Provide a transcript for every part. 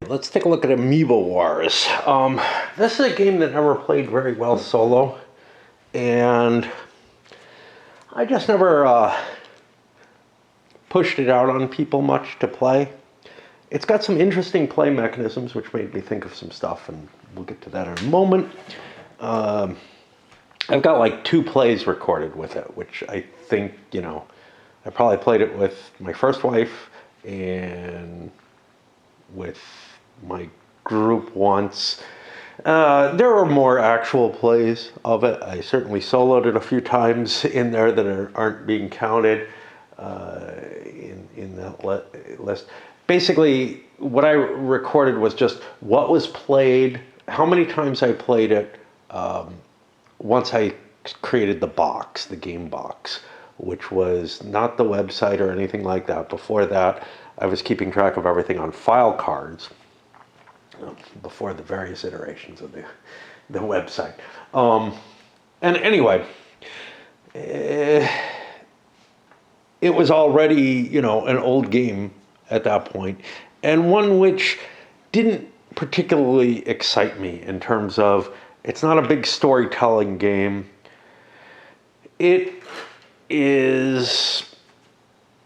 Let's take a look at Amoeba Wars. This is a game that never played very well solo, and I just never pushed it out on people much to play. It's got some interesting play mechanisms, which made me think of some stuff, and we'll get to that in a moment. I've got like 2 plays recorded with it, which I think, I probably played it with my first wife and with my group once. There were more actual plays of it. I certainly soloed it a few times in there that aren't being counted in that list. Basically, what I recorded was just what was played, how many times I played it once I created the box, the game box, which was not the website or anything like that. Before that, I was keeping track of everything on file cards before the various iterations of the website. And anyway, it was already, an old game at that point, and one which didn't particularly excite me in terms of it's not a big storytelling game. It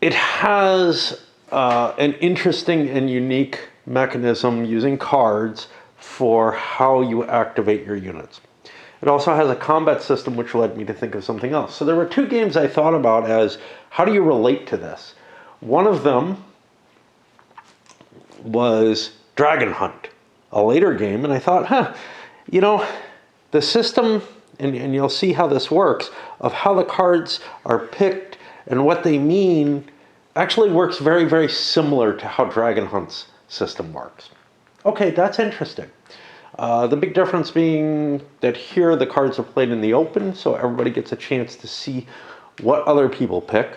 has an interesting and unique mechanism using cards for how you activate your units. It also has a combat system, which led me to think of something else. So there were 2 games I thought about as, how do you relate to this? One of them was Dragon Hunt, a later game, and I thought, the system, and you'll see how this works, of how the cards are picked and what they mean actually works very, very similar to how Dragon Hunt's system works. Okay, that's interesting. The big difference being that here the cards are played in the open, so everybody gets a chance to see what other people pick.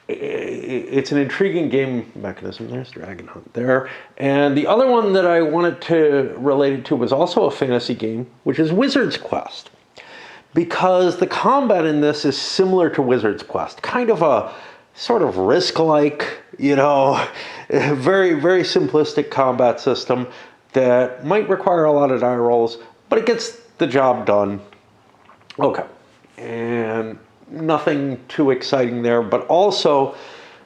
It's an intriguing game mechanism. There's Dragon Hunt there. And the other one that I wanted to relate it to was also a fantasy game, which is Wizard's Quest. Because the combat in this is similar to Wizard's Quest. Kind of a sort of Risk-like, very, very simplistic combat system that might require a lot of die rolls, but it gets the job done. Okay. And nothing too exciting there, but also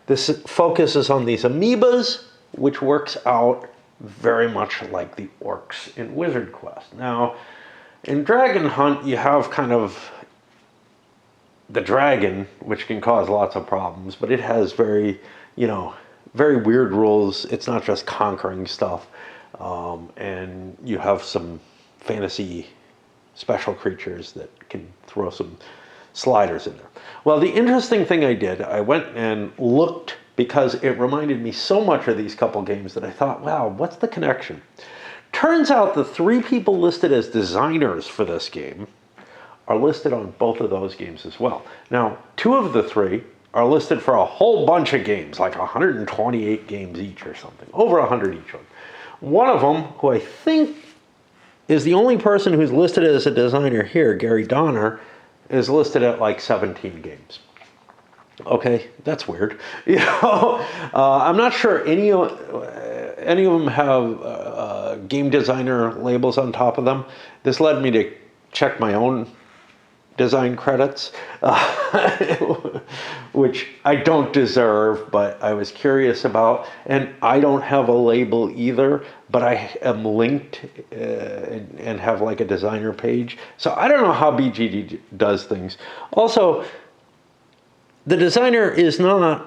this focuses on these amoebas, which works out very much like the orcs in Wizard Quest. Now, in Dragon Hunt, you have kind of the dragon, which can cause lots of problems, but it has very, very weird rules. It's not just conquering stuff. And you have some fantasy special creatures that can throw some sliders in there. Well, the interesting thing I did, I went and looked because it reminded me so much of these couple games that I thought, wow, what's the connection? Turns out the 3 people listed as designers for this game are listed on both of those games as well. Now, 2 of the 3 are listed for a whole bunch of games, like 128 games each or something, over 100 each one. One of them, who I think is the only person who's listed as a designer here, Gary Donner, is listed at like 17 games. Okay, that's weird. I'm not sure any of them have game designer labels on top of them. This led me to check my own design credits, which I don't deserve, but I was curious about. And I don't have a label either, but I am linked and have like a designer page. So I don't know how BGG does things. Also, the designer is not,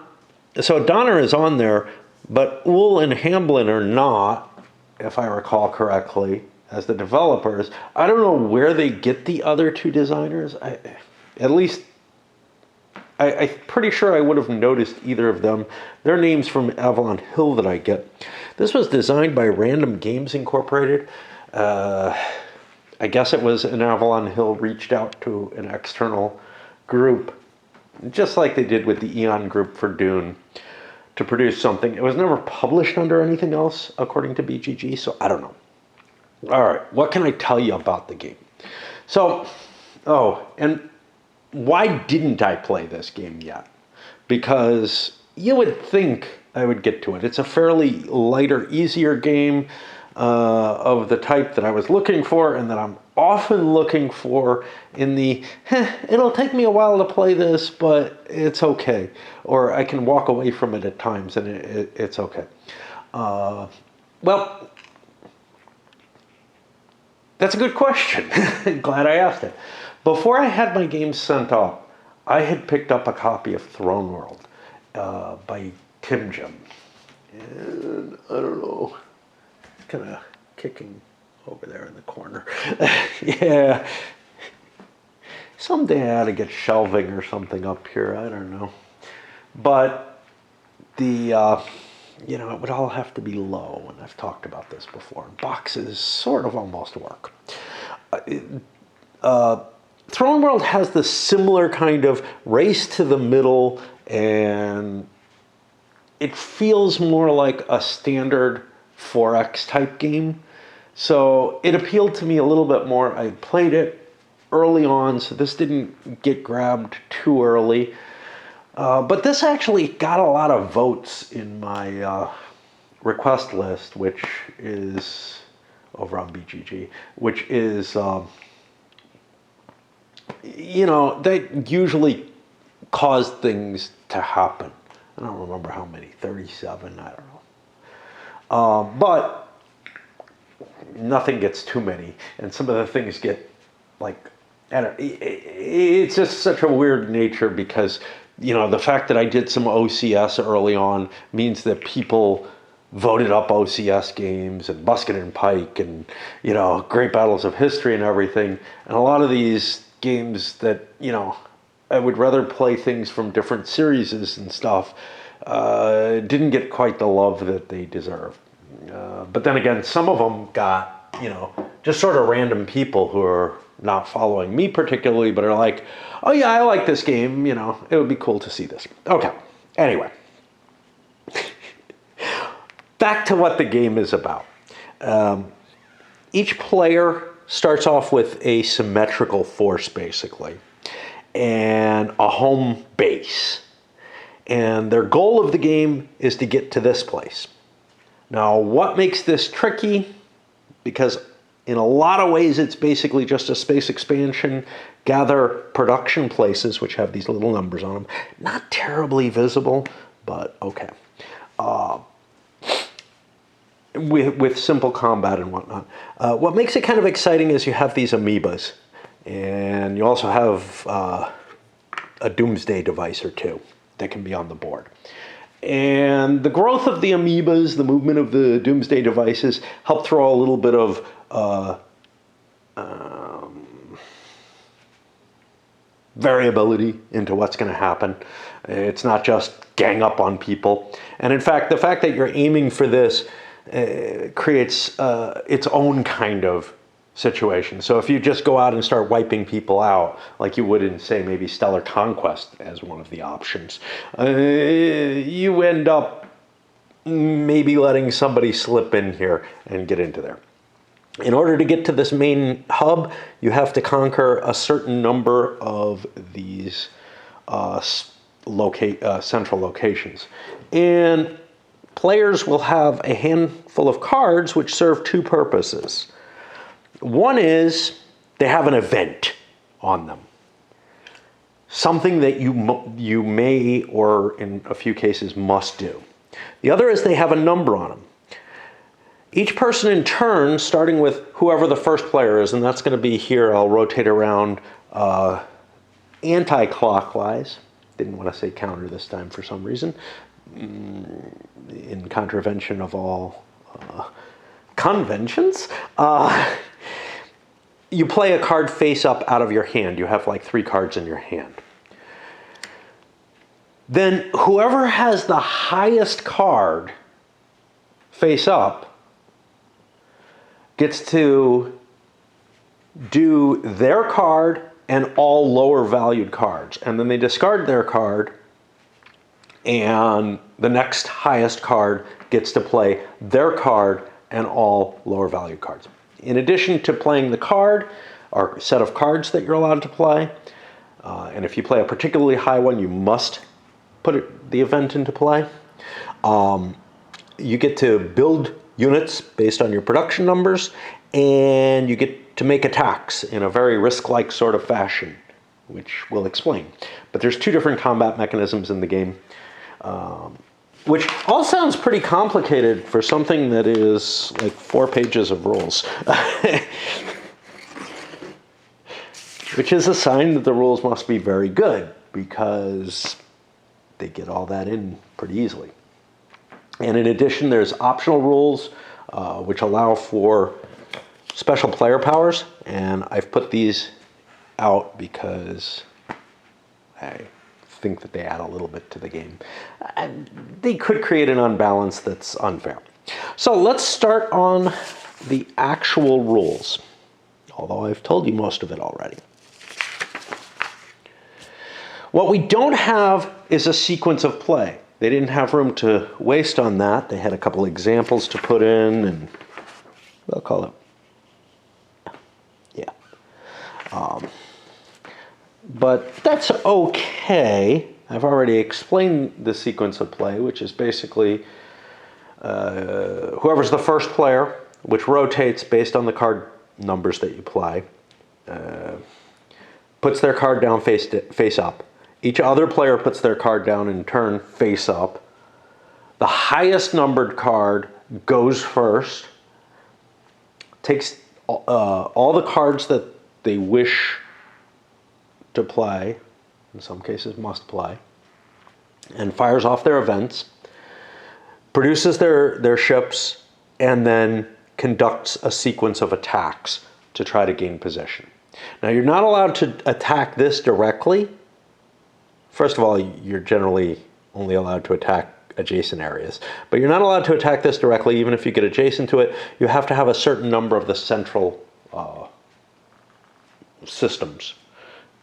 so Donner is on there, but Uhl and Hamblin are not, if I recall correctly, as the developers. I don't know where they get the other 2 designers. I'm pretty sure I would have noticed either of them. They're names from Avalon Hill that I get. This was designed by Random Games Incorporated. I guess it was an Avalon Hill reached out to an external group, just like they did with the Eon group for Dune, to produce something. It was never published under anything else, according to BGG, so I don't know. All right, what can I tell you about the game? So, and why didn't I play this game yet? Because you would think I would get to it. It's a fairly lighter, easier game of the type that I was looking for and that I'm often looking for in the, it'll take me a while to play this, but it's okay. Or I can walk away from it at times and it's okay. Well, that's a good question. Glad I asked it. Before I had my game sent up, I had picked up a copy of Throne World by Tim Jim. And I don't know, kind of kicking over there in the corner. Yeah. Someday I ought to get shelving or something up here. I don't know. But the, it would all have to be low, and I've talked about this before. Boxes sort of almost work. Throne World has the similar kind of race to the middle, and it feels more like a standard 4X type game. So it appealed to me a little bit more. I played it early on, so this didn't get grabbed too early. But this actually got a lot of votes in my request list, which is over on BGG, which is, that usually caused things to happen. I don't remember how many, 37, I don't know. But nothing gets too many, and some of the things get it's just such a weird nature because, the fact that I did some OCS early on means that people voted up OCS games and Buskin and Pike and, Great Battles of History and everything. And a lot of these games that, I would rather play things from different series and stuff, didn't get quite the love that they deserve. But then again, some of them got, just sort of random people who are not following me particularly, but are like, oh yeah, I like this game, it would be cool to see this. Okay, anyway. Back to what the game is about. Each player starts off with a symmetrical force, basically, and a home base. And their goal of the game is to get to this place. Now, what makes this tricky? Because in a lot of ways, it's basically just a space expansion, gather production places, which have these little numbers on them. Not terribly visible, but okay. With simple combat and whatnot. What makes it kind of exciting is you have these amoebas, and you also have a doomsday device or two that can be on the board. And the growth of the amoebas, the movement of the doomsday devices, help throw a little bit of variability into what's going to happen. It's not just gang up on people. And in fact, the fact that you're aiming for this creates its own kind of situation. So if you just go out and start wiping people out, like you would in, say, maybe Stellar Conquest as one of the options, you end up maybe letting somebody slip in here and get into there. In order to get to this main hub, you have to conquer a certain number of these central locations. And players will have a handful of cards which serve two purposes. One is they have an event on them. Something that you may, or in a few cases, must do. The other is they have a number on them. Each person in turn, starting with whoever the first player is, and that's going to be here, I'll rotate around anti-clockwise. Didn't want to say counter this time for some reason. In contravention of all conventions. You play a card face up out of your hand. You have like 3 cards in your hand. Then whoever has the highest card face up gets to do their card and all lower valued cards. And then they discard their card, and the next highest card gets to play their card and all lower valued cards. In addition to playing the card, or set of cards that you're allowed to play, and if you play a particularly high one, you must put the event into play. You get to build units based on your production numbers, and you get to make attacks in a very risk-like sort of fashion, which we'll explain. But there's two different combat mechanisms in the game, which all sounds pretty complicated for something that is like 4 pages of rules. Which is a sign that the rules must be very good, because they get all that in pretty easily. And in addition, there's optional rules which allow for special player powers, and I've put these out because I think that they add a little bit to the game. They could create an unbalance that's unfair. So let's start on the actual rules, although I've told you most of it already. What we don't have is a sequence of play. They didn't have room to waste on that. They had a couple examples to put in, and we'll call it, yeah. But that's okay. I've already explained the sequence of play, which is basically whoever's the first player, which rotates based on the card numbers that you play, puts their card down face up. Each other player puts their card down in turn face up. The highest numbered card goes first, takes all the cards that they wish to play, in some cases must play, and fires off their events, produces their ships, and then conducts a sequence of attacks to try to gain possession. Now, you're not allowed to attack this directly. First of all, you're generally only allowed to attack adjacent areas, but you're not allowed to attack this directly. Even if you get adjacent to it, you have to have a certain number of the central systems,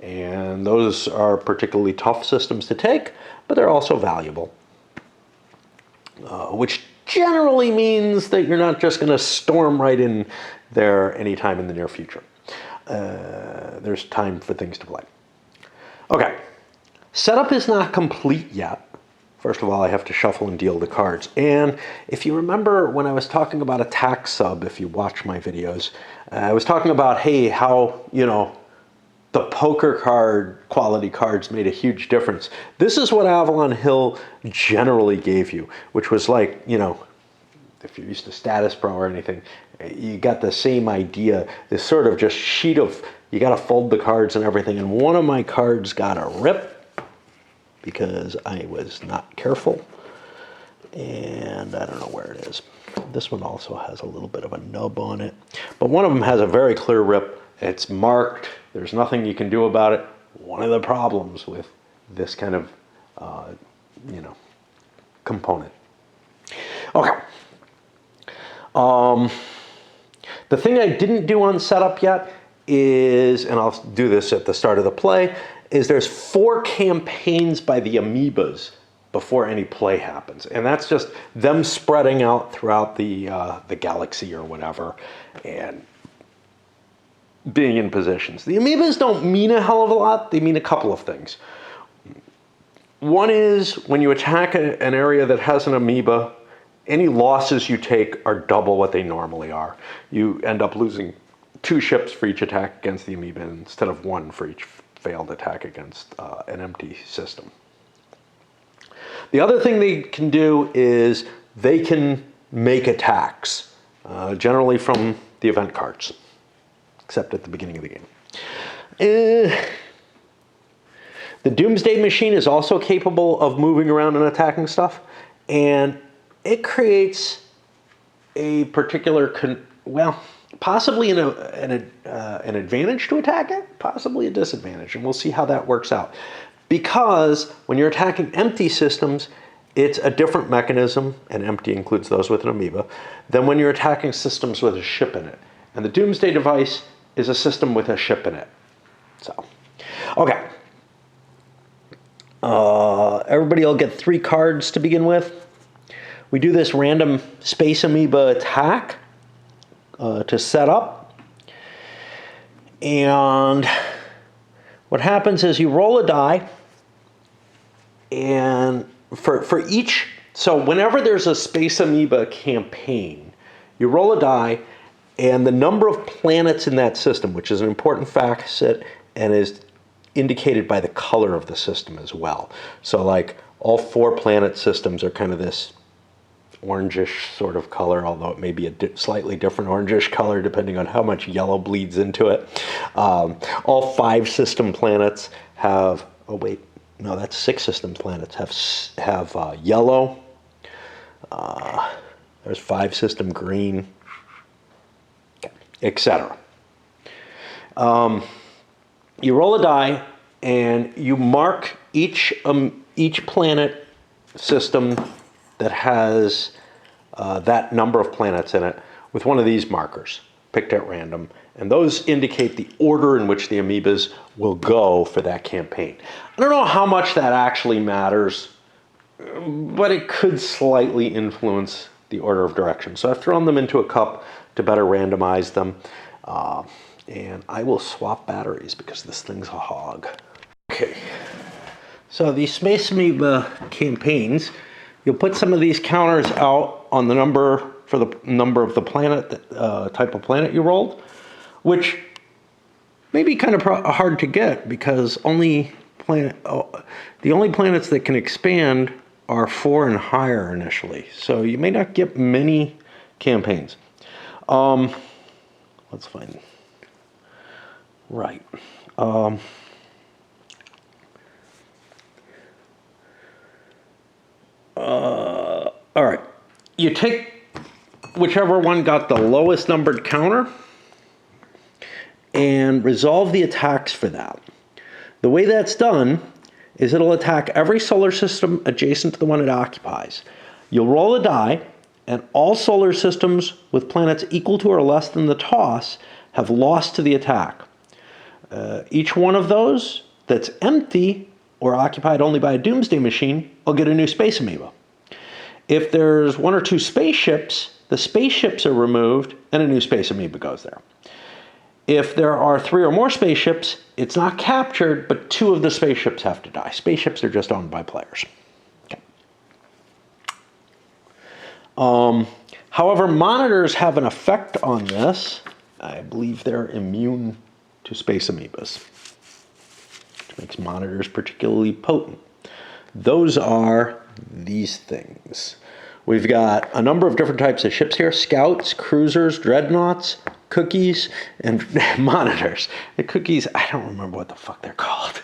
and those are particularly tough systems to take, but they're also valuable, which generally means that you're not just going to storm right in there anytime in the near future. There's time for things to play. Okay. Setup is not complete yet. First of all, I have to shuffle and deal the cards. And if you remember when I was talking about attack sub, if you watch my videos, I was talking about, hey, how, the poker card quality cards made a huge difference. This is what Avalon Hill generally gave you, which was like, if you're used to Status Pro or anything, you got the same idea, this sort of just sheet of, you got to fold the cards and everything. And one of my cards got a rip, because I was not careful, and I don't know where it is. This one also has a little bit of a nub on it, but one of them has a very clear rip. It's marked. There's nothing you can do about it. One of the problems with this kind of, component. Okay. The thing I didn't do on setup yet is, and I'll do this at the start of the play, is there's 4 campaigns by the amoebas before any play happens. And that's just them spreading out throughout the galaxy or whatever, and being in positions. The amoebas don't mean a hell of a lot. They mean a couple of things. One is when you attack an area that has an amoeba, any losses you take are double what they normally are. You end up losing 2 ships for each attack against the amoeba instead of 1 for each failed attack against an empty system. The other thing they can do is they can make attacks, generally from the event cards, except at the beginning of the game. The Doomsday Machine is also capable of moving around and attacking stuff, and it creates a particular, possibly an advantage to attack it, possibly a disadvantage, and we'll see how that works out. Because when you're attacking empty systems, it's a different mechanism, and empty includes those with an amoeba, than when you're attacking systems with a ship in it. And the Doomsday device is a system with a ship in it. So, okay. Everybody will get 3 cards to begin with. We do this random space amoeba attack to set up. And what happens is you roll a die, and for each So whenever there's a Space Amoeba campaign, you roll a die, and the number of planets in that system, which is an important facet and is indicated by the color of the system as well. So like all 4 planet systems are kind of this orangish sort of color, although it may be a slightly different orangish color depending on how much yellow bleeds into it. All 5 system planets have, oh wait, no, that's 6 system planets have yellow. There's 5 system green, etc. You roll a die and you mark each planet system that has that number of planets in it with one of these markers picked at random, and those indicate the order in which the amoebas will go for that campaign. I don't know how much that actually matters, but it could slightly influence the order of direction. So I've thrown them into a cup to better randomize them, and I will swap batteries because this thing's a hog. Okay, so these Space Amoeba campaigns, you'll put some of these counters out on the number for the number of the planet, type of planet you rolled, which may be kind of hard to get because the only planets that can expand are 4 and higher initially. So you may not get many campaigns. Let's find, right. All right, you take whichever one got the lowest numbered counter and resolve the attacks for that. The way that's done is it'll attack every solar system adjacent to the one it occupies. You'll roll a die, and all solar systems with planets equal to or less than the toss have lost to the attack. Each one of those that's empty or occupied only by a doomsday machine will get a new Space Amoeba. If there's 1 or 2 spaceships, the spaceships are removed and a new Space Amoeba goes there. If there are 3 or more spaceships, it's not captured, but 2 of the spaceships have to die. Spaceships are just owned by players. Okay. However, monitors have an effect on this. I believe they're immune to Space Amoebas, which makes monitors particularly potent. Those are these things. We've got a number of different types of ships here: scouts, cruisers, dreadnoughts, cookies, and monitors. The cookies, I don't remember what the fuck they're called.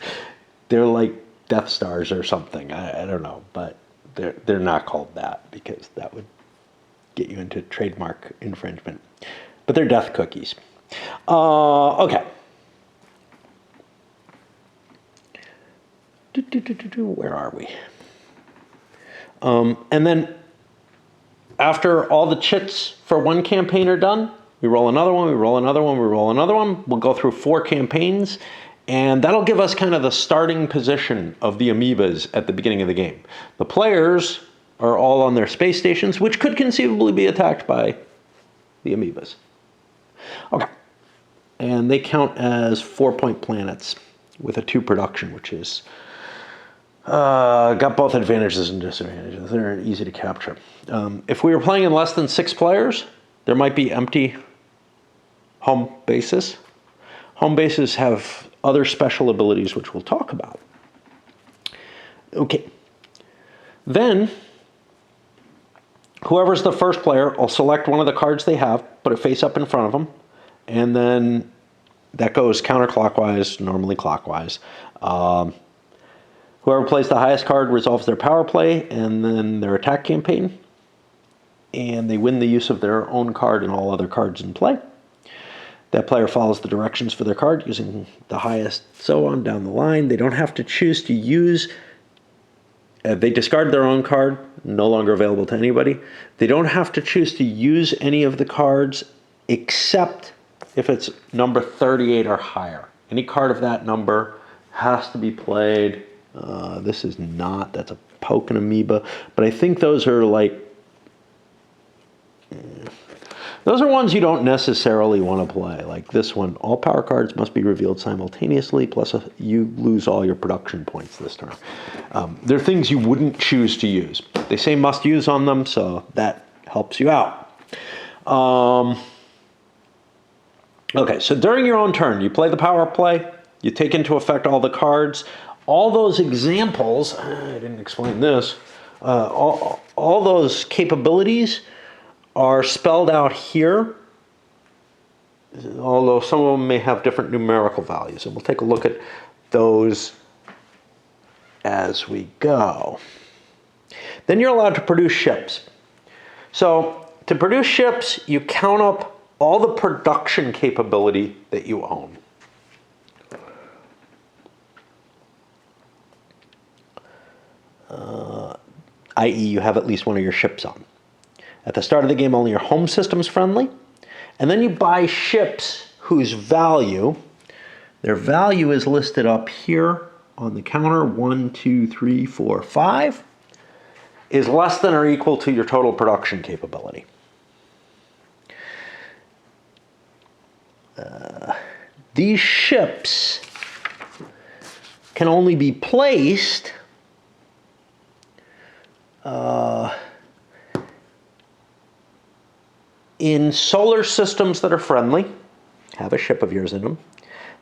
They're like Death Stars or something. I don't know, but they're not called that because that would get you into trademark infringement. But they're death cookies. Okay. Where are we? And then after all the chits for one campaign are done, we roll another one, we roll another one, we roll another one. We'll go through 4 campaigns, and that'll give us kind of the starting position of the amoebas at the beginning of the game. The players are all on their space stations, which could conceivably be attacked by the amoebas. Okay. And they count as 4-point planets with a 2 production, which is got both advantages and disadvantages. They're easy to capture. If we were playing in less than 6 players, there might be empty home bases. Home bases have other special abilities, which we'll talk about. Okay. Then, whoever's the first player will select one of the cards they have, put it face up in front of them, and then that goes counterclockwise, normally clockwise. Whoever plays the highest card resolves their power play and then their attack campaign, and they win the use of their own card and all other cards in play. That player follows the directions for their card using the highest, so on down the line. They don't have to choose to use, they discard their own card, no longer available to anybody. They don't have to choose to use any of the cards except if it's number 38 or higher. Any card of that number has to be played. This is not, that's a Pokken amoeba, but I think those are like, those are ones you don't necessarily want to play. Like this one, all power cards must be revealed simultaneously, plus you lose all your production points this turn. They're things you wouldn't choose to use. They say must use on them, so that helps you out. Okay, so during your own turn, you play the power play, you take into effect all the cards. All those examples, I didn't explain this, all those capabilities are spelled out here, although some of them may have different numerical values, and we'll take a look at those as we go. Then you're allowed to produce ships. So to produce ships, you count up all the production capability that you own. I.e. you have at least one of your ships on. At the start of the game, only your home system's friendly. And then you buy ships whose value, their value is listed up here on the counter, 1, 2, 3, 4, 5, is less than or equal to your total production capability. These ships can only be placed in solar systems that are friendly, have a ship of yours in them,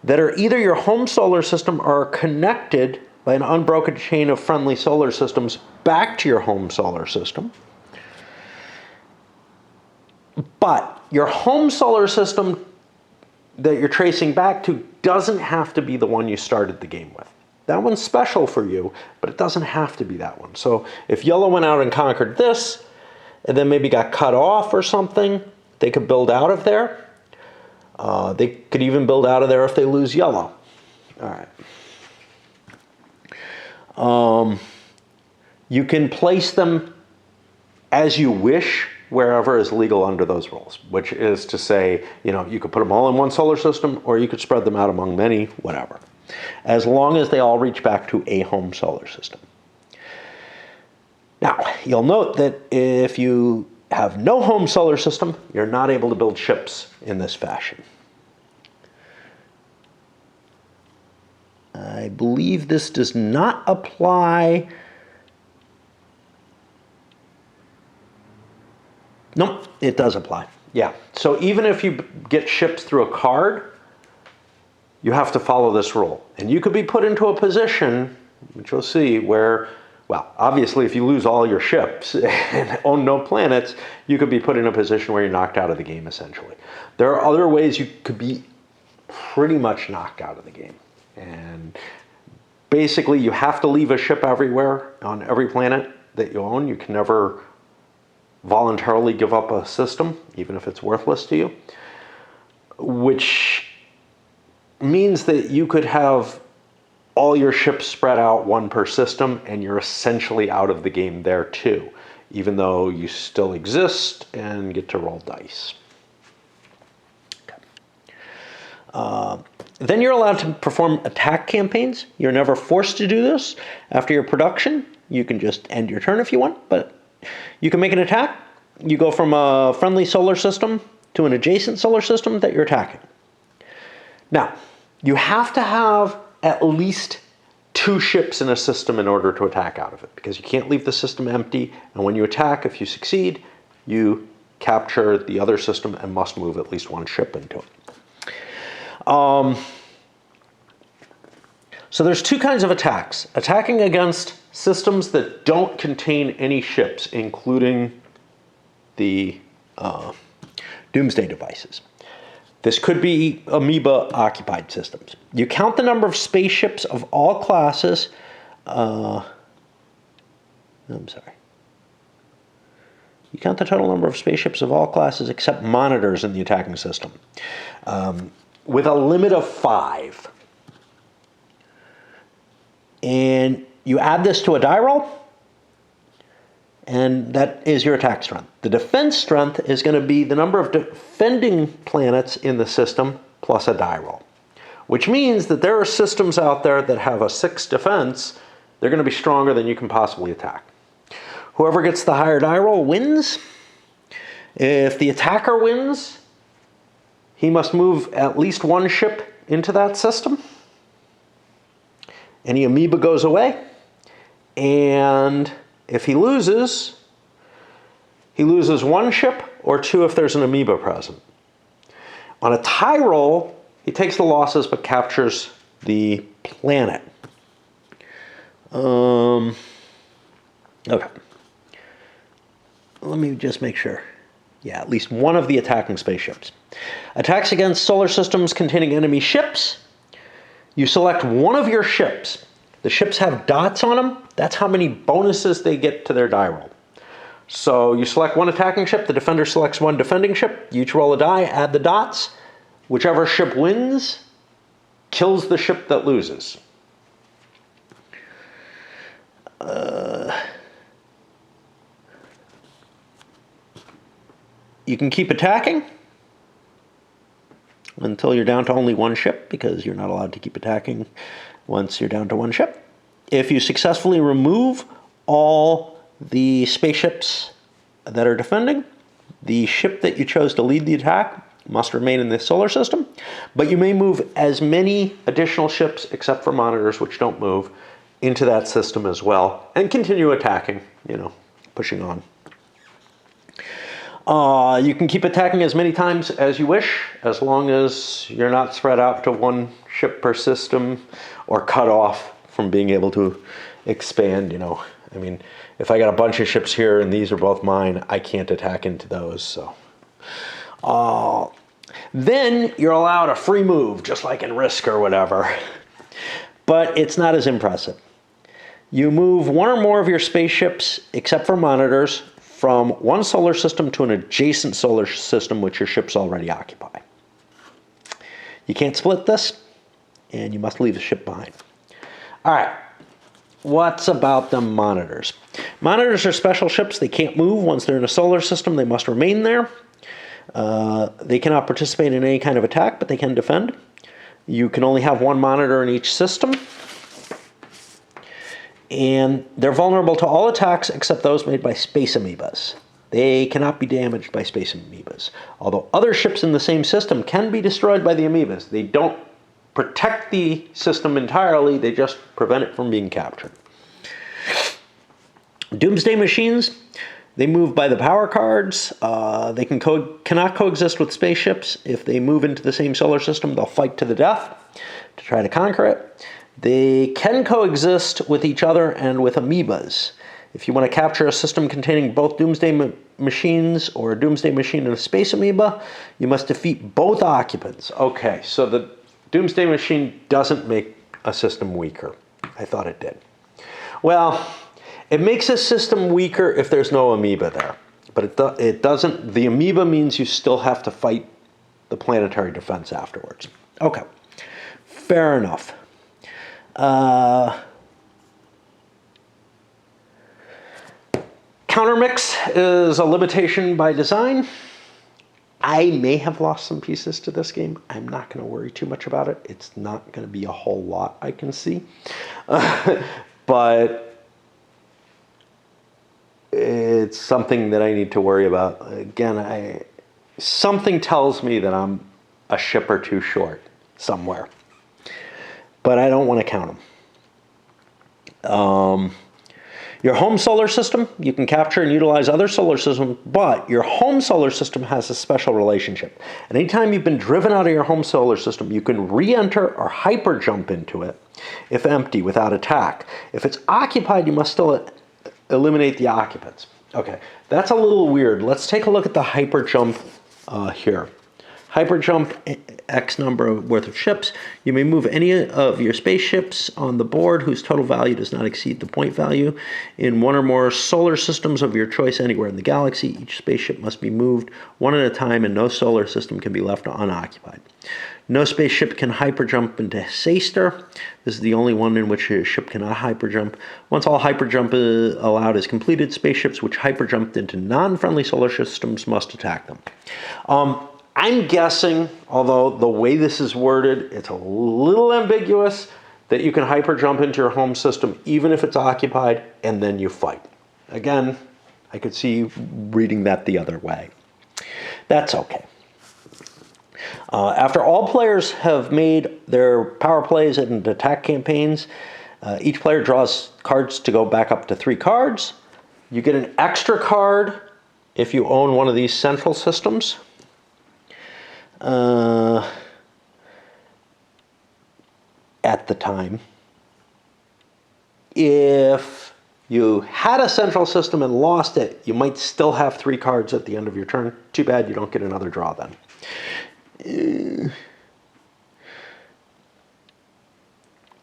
that are either your home solar system or are connected by an unbroken chain of friendly solar systems back to your home solar system. But your home solar system that you're tracing back to doesn't have to be the one you started the game with. That one's special for you, but it doesn't have to be that one. So if yellow went out and conquered this, and then maybe got cut off or something, they could build out of there. They could even build out of there if they lose yellow. All right. You can place them as you wish, wherever is legal under those rules, which is to say, you could put them all in one solar system, or you could spread them out among many, whatever, as long as they all reach back to a home solar system. Now, you'll note that if you have no home solar system, you're not able to build ships in this fashion. I believe this does not apply. Nope, it does apply. Yeah, so even if you get ships through a card, you have to follow this rule. And you could be put into a position, which you'll see, where, well, obviously if you lose all your ships and own no planets, you could be put in a position where you're knocked out of the game, essentially. There are other ways you could be pretty much knocked out of the game. And basically you have to leave a ship everywhere on every planet that you own. You can never voluntarily give up a system, even if it's worthless to you, which means that you could have all your ships spread out, one per system, and you're essentially out of the game there too, even though you still exist and get to roll dice. Okay. Then you're allowed to perform attack campaigns. You're never forced to do this. After your production, you can just end your turn if you want, but you can make an attack. You go from a friendly solar system to an adjacent solar system that you're attacking. Now, you have to have at least 2 ships in a system in order to attack out of it, because you can't leave the system empty, and when you attack, if you succeed, you capture the other system and must move at least 1 ship into it. So there's 2 kinds of attacks. Attacking against systems that don't contain any ships, including the doomsday devices. This could be amoeba-occupied systems. You count the number of spaceships of all classes. You count the total number of spaceships of all classes except monitors in the attacking system, with a limit of 5. And you add this to a die roll, and that is your attack strength. The defense strength is going to be the number of defending planets in the system plus a die roll, which means that there are systems out there that have a 6 defense. They're going to be stronger than you can possibly attack. Whoever gets the higher die roll wins. If the attacker wins, he must move at least 1 ship into that system. Any amoeba goes away, and If he loses 1 ship or 2 if there's an amoeba present. On a tie roll, he takes the losses but captures the planet. Okay. Let me just make sure. Yeah, at least one of the attacking spaceships. Attacks against solar systems containing enemy ships. You select one of your ships. The ships have dots on them. That's how many bonuses they get to their die roll. So you select one attacking ship. The defender selects one defending ship. You each roll a die, add the dots. Whichever ship wins kills the ship that loses. You can keep attacking until you're down to only 1 ship, because you're not allowed to keep attacking once you're down to 1 ship. If you successfully remove all the spaceships that are defending, the ship that you chose to lead the attack must remain in the solar system, but you may move as many additional ships, except for monitors, which don't move, into that system as well, and continue attacking, pushing on. You can keep attacking as many times as you wish, as long as you're not spread out to 1 ship per system or cut off from being able to expand, I mean, if I got a bunch of ships here and these are both mine, I can't attack into those, so. Then you're allowed a free move, just like in Risk or whatever. But it's not as impressive. You move 1 or more of your spaceships, except for monitors, from 1 solar system to an adjacent solar system which your ships already occupy. You can't split this, and you must leave the ship behind. All right, what's about the monitors? Monitors are special ships. They can't move once they're in a solar system. They must remain there. They cannot participate in any kind of attack, but they can defend. You can only have 1 monitor in each system. And they're vulnerable to all attacks except those made by space amoebas. They cannot be damaged by space amoebas. Although other ships in the same system can be destroyed by the amoebas. They don't protect the system entirely, they just prevent it from being captured. Doomsday machines, they move by the power cards. They cannot coexist with spaceships. If they move into the same solar system, they'll fight to the death to try to conquer it. They can coexist with each other and with amoebas. If you want to capture a system containing both Doomsday machines or a Doomsday machine and a space amoeba, you must defeat both occupants. Okay, so the Doomsday machine doesn't make a system weaker. I thought it did. Well, it makes a system weaker if there's no amoeba there. But it doesn't. The amoeba means you still have to fight the planetary defense afterwards. Okay, fair enough. Countermix is a limitation by design. I may have lost some pieces to this game. I'm not going to worry too much about it. It's not going to be a whole lot I can see. But it's something that I need to worry about. Again, something tells me that I'm a ship or 2 short somewhere. But I don't want to count them. Your home solar system, you can capture and utilize other solar systems, but your home solar system has a special relationship. And anytime you've been driven out of your home solar system, you can re-enter or hyper jump into it if empty, without attack. If it's occupied, you must still eliminate the occupants. Okay, that's a little weird. Let's take a look at the hyper jump here. Hyper jump X number worth of ships. You may move any of your spaceships on the board whose total value does not exceed the point value in 1 or more solar systems of your choice anywhere in the galaxy. Each spaceship must be moved 1 at a time, and no solar system can be left unoccupied. No spaceship can hyper jump into Saster. This is the only one in which a ship cannot hyper jump. Once all hyper jump allowed is completed, spaceships which hyper jumped into non-friendly solar systems must attack them. I'm guessing, although the way this is worded, it's a little ambiguous, that you can hyper jump into your home system even if it's occupied, and then you fight. Again, I could see you reading that the other way. That's okay. After all players have made their power plays and attack campaigns, each player draws cards to go back up to 3 cards. You get an extra card if you own one of these central systems. At the time. If you had a central system and lost it, you might still have 3 cards at the end of your turn. Too bad you don't get another draw then.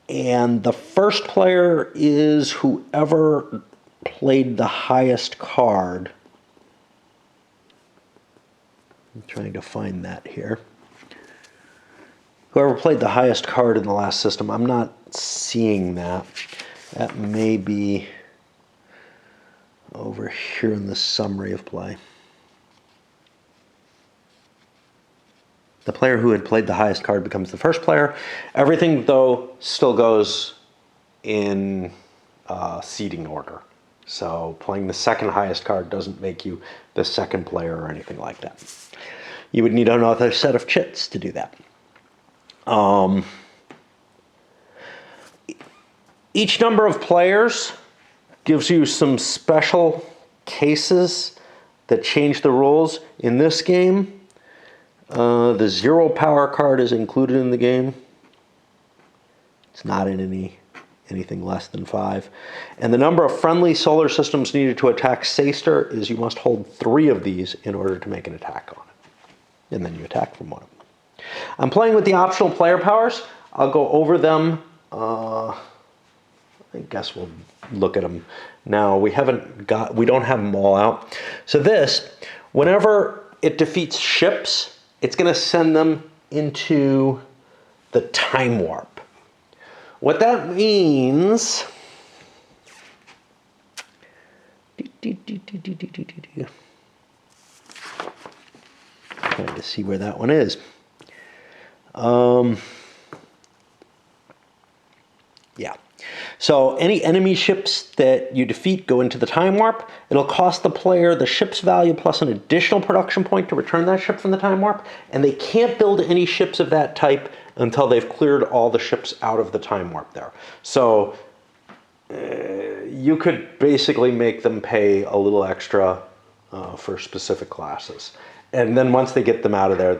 And the first player is whoever played the highest card. I'm trying to find that here. Whoever played the highest card in the last system. I'm not seeing that. That may be over here in the summary of play. The player who had played the highest card becomes the first player. Everything, though, still goes in seeding order. So playing the second highest card doesn't make you the second player or anything like that. You would need another set of chits to do that. Each number of players gives you some special cases that change the rules. In this game, the 0 power card is included in the game. It's not in anything less than 5. And the number of friendly solar systems needed to attack Saster is you must hold 3 of these in order to make an attack on it. And then you attack from one of them. I'm playing with the optional player powers. I'll go over them. I guess we'll look at them now. We don't have them all out. So this, whenever it defeats ships, it's going to send them into the time warp. What that means... Trying to see where that one is. Yeah. So any enemy ships that you defeat go into the time warp. It'll cost the player the ship's value plus an additional production point to return that ship from the time warp. And they can't build any ships of that type until they've cleared all the ships out of the time warp there. So you could basically make them pay a little extra for specific classes. And then once they get them out of there,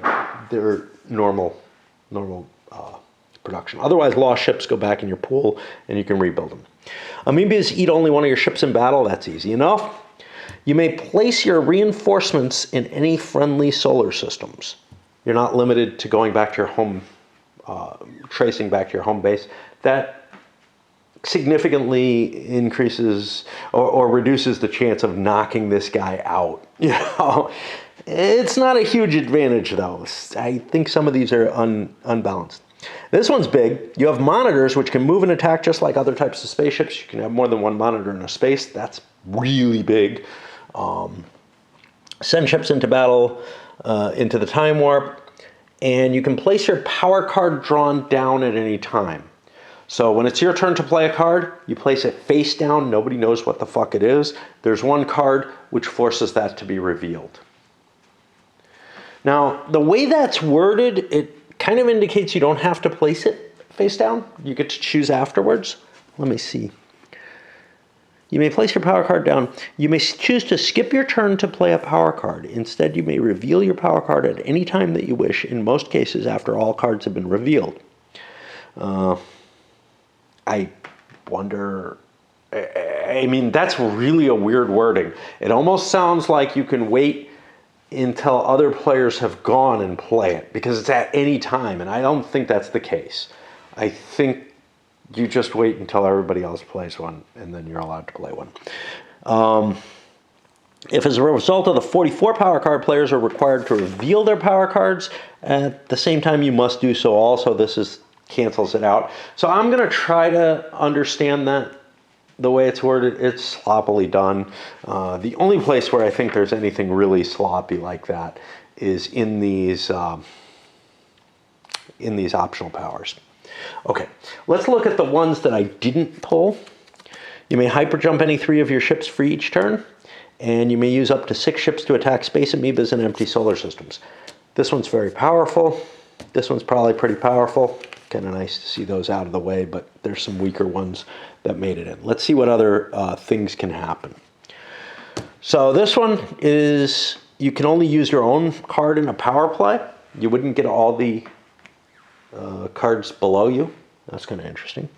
they're normal production. Otherwise, lost ships go back in your pool and you can rebuild them. Amoebas eat only one of your ships in battle. That's easy enough. You may place your reinforcements in any friendly solar systems. You're not limited to going back to your home, tracing back to your home base. That significantly increases or reduces the chance of knocking this guy out. You know, it's not a huge advantage though. I think some of these are unbalanced. This one's big. You have monitors which can move and attack just like other types of spaceships. You can have more than one monitor in a space. That's really big. Send ships into battle, into the time warp, and you can place your power card drawn down at any time. So when it's your turn to play a card, you place it face down. Nobody knows what the fuck it is. There's one card which forces that to be revealed. Now, the way that's worded, it kind of indicates you don't have to place it face down. You get to choose afterwards. Let me see. You may place your power card down. You may choose to skip your turn to play a power card. Instead, you may reveal your power card at any time that you wish, in most cases after all cards have been revealed. I wonder... I mean, that's really a weird wording. It almost sounds like you can wait until other players have gone and play it, because it's at any time, and I don't think that's the case. I think you just wait until everybody else plays one, and then you're allowed to play one. If as a result of the 44 power card, players are required to reveal their power cards, at the same time you must do so also. This cancels it out. So I'm going to try to understand that. The way it's worded, it's sloppily done. The only place where I think there's anything really sloppy like that is in these optional powers. Okay, let's look at the ones that I didn't pull. You may hyperjump any 3 of your ships for each turn, and you may use up to 6 ships to attack space amoebas and empty solar systems. This one's very powerful. This one's probably pretty powerful. Kind of nice to see those out of the way, but there's some weaker ones that made it in. Let's see what other things can happen. So this one is, you can only use your own card in a power play. You wouldn't get all the cards below you. That's kind of interesting.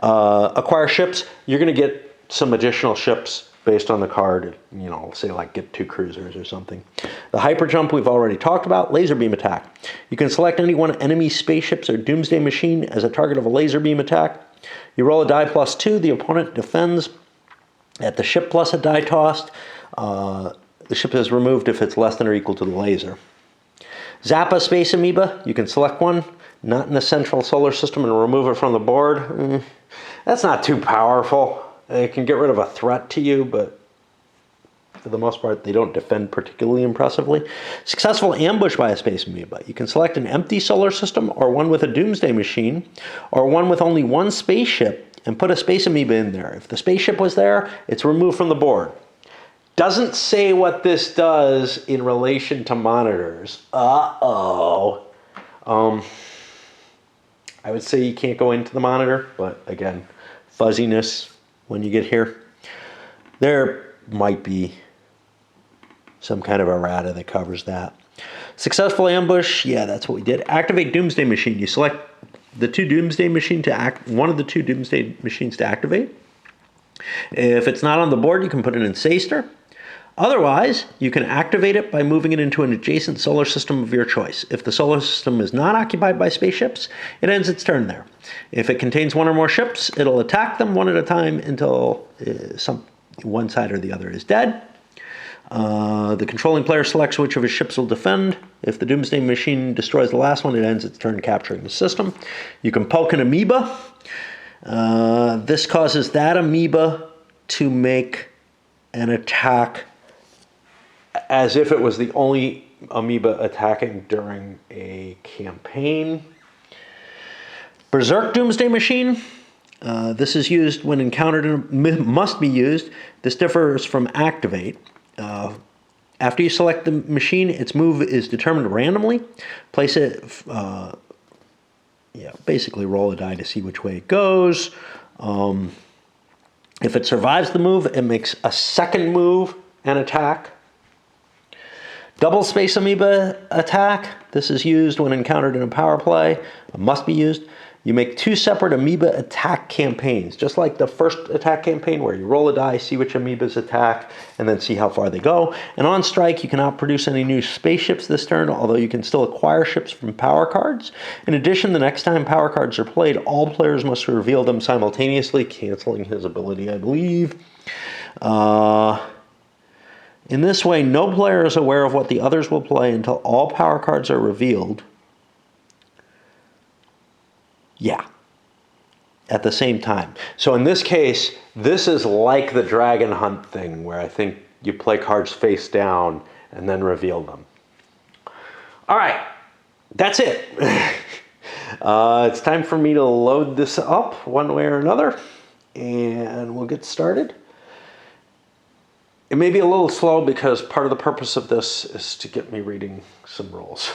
Acquire ships. You're going to get some additional ships based on the card. You know, say like get 2 cruisers or something. The hyper jump we've already talked about. Laser beam attack. You can select any one enemy spaceships or doomsday machine as a target of a laser beam attack. You roll a die +2. The opponent defends at the ship plus a die tossed. The ship is removed if it's less than or equal to the laser. Zappa Space Amoeba. You can select one, not in the central solar system, and remove it from the board. That's not too powerful. It can get rid of a threat to you, but for the most part, they don't defend particularly impressively. Successful ambush by a Space Amoeba. You can select an empty solar system, or one with a doomsday machine, or one with only one spaceship, and put a Space Amoeba in there. If the spaceship was there, it's removed from the board. Doesn't say what this does in relation to monitors. I would say you can't go into the monitor, but again, fuzziness when you get here. There might be some kind of errata that covers that. Successful ambush, yeah, that's what we did. Activate Doomsday Machine. You select the 2 Doomsday Machine to act, one of the 2 Doomsday Machines to activate. If it's not on the board, you can put it in Saster. Otherwise, you can activate it by moving it into an adjacent solar system of your choice. If the solar system is not occupied by spaceships, it ends its turn there. If it contains 1 or more ships, it'll attack them one at a time until one side or the other is dead. The controlling player selects which of his ships will defend. If the Doomsday Machine destroys the last one, it ends its turn capturing the system. You can poke an amoeba. This causes that amoeba to make an attack as if it was the only amoeba attacking during a campaign. Berserk Doomsday Machine. This is used when encountered and must be used. This differs from activate. After you select the machine, its move is determined randomly. Place it, basically roll a die to see which way it goes. If it survives the move, it makes a second move and attack. Double Space Amoeba attack. This is used when encountered in a power play. It must be used. You make 2 separate amoeba attack campaigns, just like the first attack campaign where you roll a die, see which amoebas attack, and then see how far they go. And on strike, you cannot produce any new spaceships this turn, although you can still acquire ships from power cards. In addition, the next time power cards are played, all players must reveal them simultaneously, canceling his ability, I believe. In this way, no player is aware of what the others will play until all power cards are revealed. Yeah, at the same time. So in this case, this is like the Dragon Hunt thing, where I think you play cards face down and then reveal them. All right, that's it. It's time for me to load this up one way or another, and we'll get started. It may be a little slow because part of the purpose of this is to get me reading some rules.